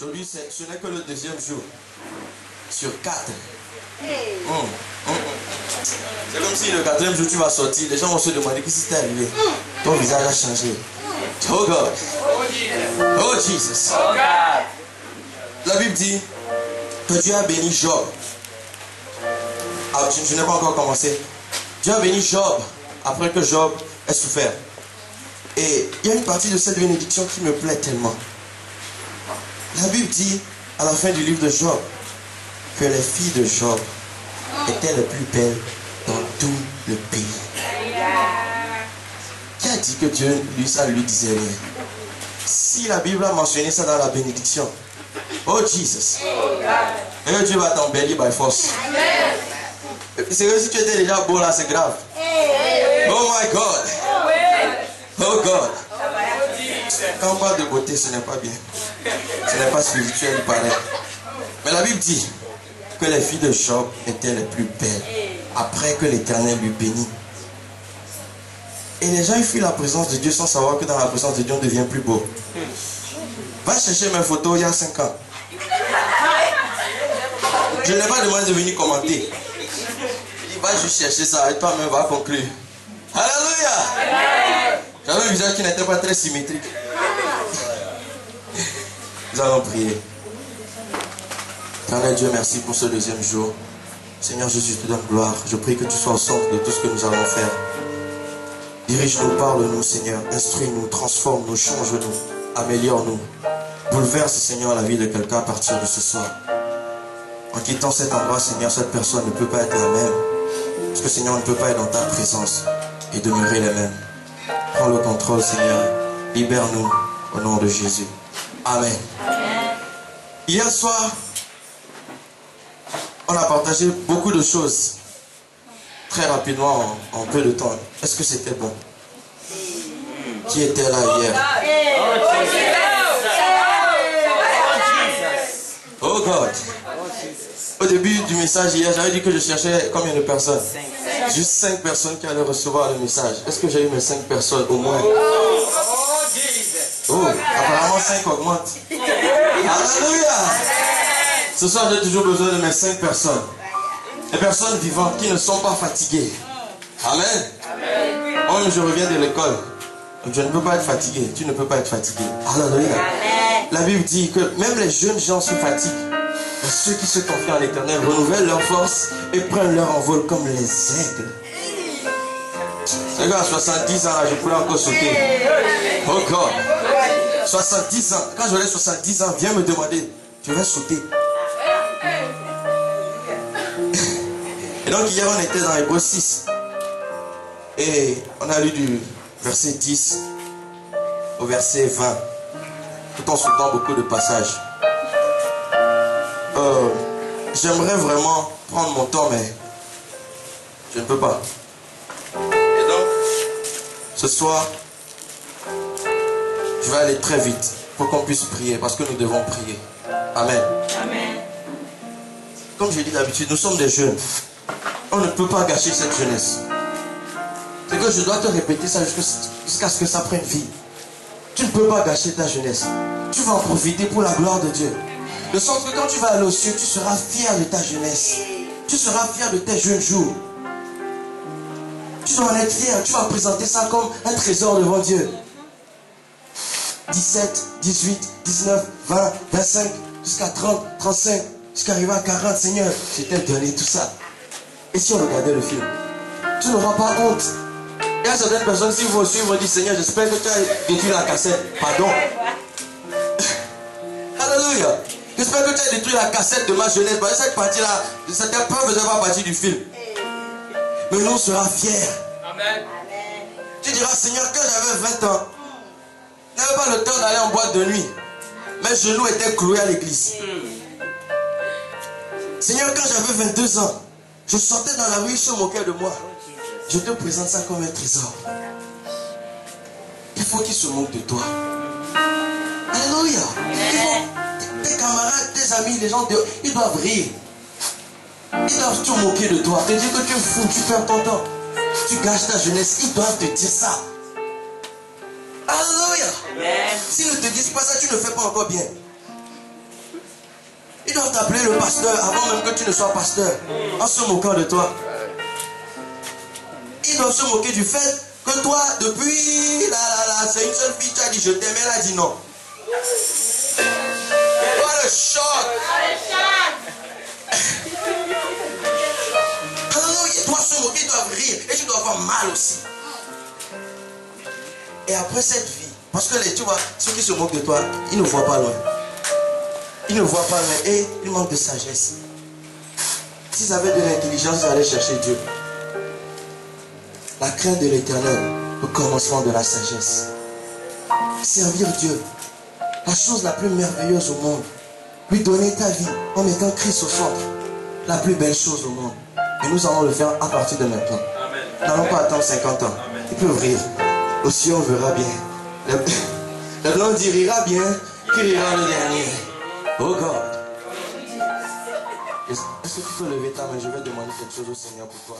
Aujourd'hui, ce n'est que le deuxième jour. Sur 4. C'est comme si le quatrième jour tu vas sortir, les gens vont se demander qu'est-ce qui t'est arrivé. Ton visage a changé. Oh God. Oh Jesus. La Bible dit que Dieu a béni Job. Ah, je n'ai pas encore commencé. Dieu a béni Job après que Job ait souffert. Et il y a une partie de cette bénédiction qui me plaît tellement. La Bible dit à la fin du livre de Job que les filles de Job étaient les plus belles dans tout le pays. Qui a dit que Dieu, ça lui disait rien? Si la Bible a mentionné ça dans la bénédiction, oh Jesus, et que Dieu va t'embellir by force. C'est que si tu étais déjà beau là, c'est grave. Oh my God. Oh God. Quand on parle de beauté, ce n'est pas bien. Ce n'est pas spirituel, il paraît. Mais la Bible dit que les filles de Job étaient les plus belles après que l'Éternel lui bénit. Et les gens ils fuient la présence de Dieu sans savoir que dans la présence de Dieu on devient plus beau. Va chercher mes photos il y a 5 ans. Je n'ai pas demandé de venir commenter. Il va juste chercher ça et toi-même va conclure. Alléluia. J'avais un visage qui n'était pas très symétrique. Nous allons prier. Éternel Dieu, merci pour ce deuxième jour. Seigneur Jésus, je te donne gloire. Je prie que tu sois au centre de tout ce que nous allons faire. Dirige-nous, parle-nous, Seigneur. Instruis-nous, transforme-nous, change-nous, améliore-nous. Bouleverse, Seigneur, la vie de quelqu'un à partir de ce soir. En quittant cet endroit, Seigneur, cette personne ne peut pas être la même. Parce que, Seigneur, on ne peut pas être dans ta présence et demeurer les mêmes. Prends le contrôle, Seigneur. Libère-nous au nom de Jésus. Amen. Hier soir, on a partagé beaucoup de choses très rapidement en peu de temps. Est-ce que c'était bon? Qui était là hier? Oh God. Au début du message hier, j'avais dit que je cherchais combien de personnes? Juste 5 personnes qui allaient recevoir le message. Est-ce que j'ai eu mes 5 personnes au moins? Oh, apparemment 5 augmente. Alléluia. Ce soir, j'ai toujours besoin de mes 5 personnes. Les personnes vivantes qui ne sont pas fatiguées. Amen. Oh, je reviens de l'école. Je ne peux pas être fatigué. Tu ne peux pas être fatigué. Alléluia. La Bible dit que même les jeunes gens se fatiguent. Mais ceux qui se confient en l'Éternel renouvellent leur force et prennent leur envol comme les aigles. C'est à 70 ans, là, je pourrais encore sauter. Oh God. 70 ans. Quand j'aurai 70 ans, viens me demander. Je vais sauter. Et donc hier, on était dans Hébreux 6. Et on a lu du verset 10 au verset 20. Tout en sautant beaucoup de passages. J'aimerais vraiment prendre mon temps, mais je ne peux pas. Et donc, ce soir, je vais aller très vite pour qu'on puisse prier, parce que nous devons prier. Amen. Amen. Comme je dis d'habitude, nous sommes des jeunes. On ne peut pas gâcher cette jeunesse. C'est que je dois te répéter ça jusqu'à ce que ça prenne vie. Tu ne peux pas gâcher ta jeunesse. Tu vas en profiter pour la gloire de Dieu. De sorte que quand tu vas aller aux cieux, tu seras fier de ta jeunesse. Tu seras fier de tes jeunes jours. Tu dois en être fier. Tu vas présenter ça comme un trésor devant Dieu. 17, 18, 19, 20, 25, jusqu'à 30, 35, jusqu'à arriver à 40. Seigneur, je t'ai donné tout ça. Et si on regardait le film, tu n'auras pas honte. Il y a certaines personnes, si vous aussi, vont dire, Seigneur, j'espère que tu as détruit la cassette. Pardon. Alléluia. J'espère que tu as détruit la cassette de ma jeunesse. Parce que cette partie-là, cette épreuve ne faisait pas partie du film. Mais nous, on sera fiers. Amen. Tu diras, Seigneur, quand j'avais 20 ans, je n'avais pas le temps d'aller en boîte de nuit. Mes genoux étaient cloués à l'église. Seigneur, quand j'avais 22 ans, je sortais dans la rue, ils se moquaient de moi. Je te présente ça comme un trésor. Il faut qu'ils se moquent de toi. Alléluia. Tes camarades, tes amis, les gens, ils doivent rire. Ils doivent te moquer de toi. Te dire que tu es fou, tu perds ton temps. Tu gâches ta jeunesse. Ils doivent te dire ça. Alléluia. S'ils ne te disent pas ça, tu ne fais pas encore bien. Ils doivent t'appeler le pasteur avant même que tu ne sois pasteur, en se moquant de toi. Ils doivent se moquer du fait que toi, depuis c'est une seule fille, tu as dit je t'aime, elle a dit non. What a shock! Ils doivent se moquer, ils doivent rire, et tu dois avoir mal aussi. Et après cette vie, parce que tu vois, ceux qui se moquent de toi, ils ne voient pas loin. Ils ne voient pas loin et ils manquent de sagesse. S'ils avaient de l'intelligence, ils allaient chercher Dieu. La crainte de l'Éternel, le commencement de la sagesse. Servir Dieu, la chose la plus merveilleuse au monde. Lui donner ta vie en mettant Christ au centre. La plus belle chose au monde. Et nous allons le faire à partir de maintenant. Nous n'allons pas attendre 50 ans. Il peut rire. Aussi on verra bien. Le blanc dit rira bien, qui rira le dernier. Oh God. Est-ce que tu peux lever ta main? Je vais demander quelque chose au Seigneur pour toi.